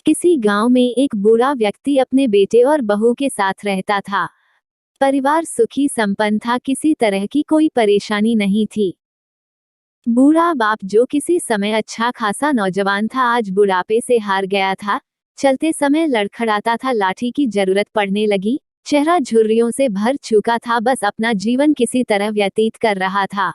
किसी गांव में एक बूढ़ा व्यक्ति अपने बेटे और बहू के साथ रहता था। परिवार सुखी संपन्न था, किसी तरह की कोई परेशानी नहीं थी। बूढ़ा बाप, जो किसी समय अच्छा खासा नौजवान था, आज बुढ़ापे से हार गया था। चलते समय लड़खड़ाता था, लाठी की जरूरत पड़ने लगी। चेहरा झुर्रियों से भर चुका था, बस अपना जीवन किसी तरह व्यतीत कर रहा था।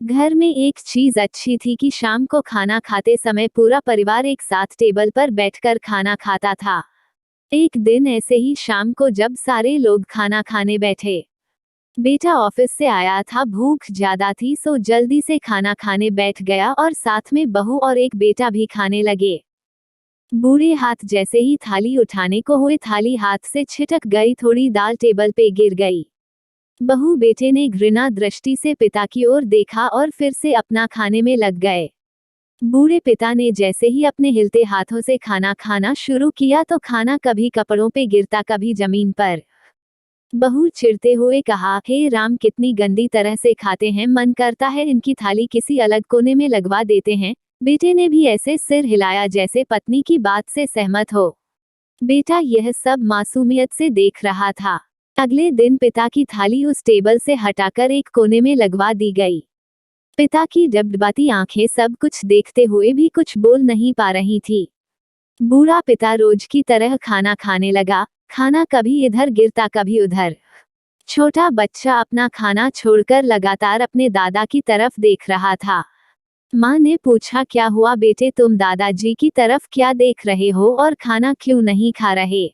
घर में एक चीज अच्छी थी कि शाम को खाना खाते समय पूरा परिवार एक साथ टेबल पर बैठकर खाना खाता था। एक दिन ऐसे ही शाम को जब सारे लोग खाना खाने बैठे, बेटा ऑफिस से आया था, भूख ज्यादा थी सो जल्दी से खाना खाने बैठ गया और साथ में बहू और एक बेटा भी खाने लगे। बूढ़े हाथ जैसे ही थाली उठाने को हुए, थाली हाथ से छिटक गई, थोड़ी दाल टेबल पे गिर गई। बहू बेटे ने घृणा दृष्टि से पिता की ओर देखा और फिर से अपना खाने में लग गए। बूढ़े पिता ने जैसे ही अपने हिलते हाथों से खाना खाना शुरू किया तो खाना कभी कपड़ों पे गिरता, कभी जमीन पर। बहू चिढ़ते हुए कहा, हे राम, कितनी गंदी तरह से खाते हैं, मन करता है इनकी थाली किसी अलग कोने में लगवा देते हैं। बेटे ने भी ऐसे सिर हिलाया जैसे पत्नी की बात से सहमत हो। बेटा यह सब मासूमियत से देख रहा था। अगले दिन पिता की थाली उस टेबल से हटाकर एक कोने में लगवा दी गई। पिता की डबडबाती आंखें सब कुछ देखते हुए भी कुछ बोल नहीं पा रही थी। बूढ़ा पिता रोज की तरह खाना खाने लगा। खाना कभी इधर गिरता, कभी उधर। छोटा बच्चा अपना खाना छोड़कर लगातार अपने दादा की तरफ देख रहा था। माँ ने पूछा, क्या हुआ बेटे, तुम दादाजी की तरफ क्या देख रहे हो और खाना क्यों नहीं खा रहे?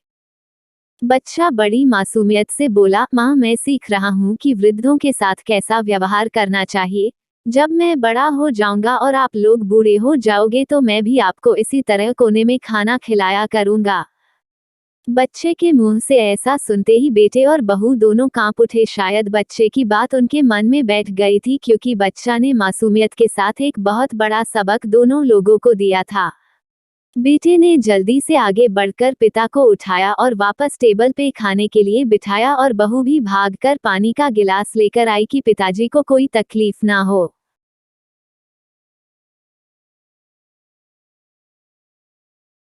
बच्चा बड़ी मासूमियत से बोला, माँ, मैं सीख रहा हूँ कि वृद्धों के साथ कैसा व्यवहार करना चाहिए। जब मैं बड़ा हो जाऊंगा और आप लोग बूढ़े हो जाओगे तो मैं भी आपको इसी तरह कोने में खाना खिलाया करूंगा। बच्चे के मुंह से ऐसा सुनते ही बेटे और बहू दोनों कांप उठे। शायद बच्चे की बात उनके मन में बैठ गई थी, क्योंकि बच्चा ने मासूमियत के साथ एक बहुत बड़ा सबक दोनों लोगों को दिया था। बेटे ने जल्दी से आगे बढ़कर पिता को उठाया और वापस टेबल पे खाने के लिए बिठाया, और बहू भी भागकर पानी का गिलास लेकर आई कि पिताजी को कोई तकलीफ ना हो।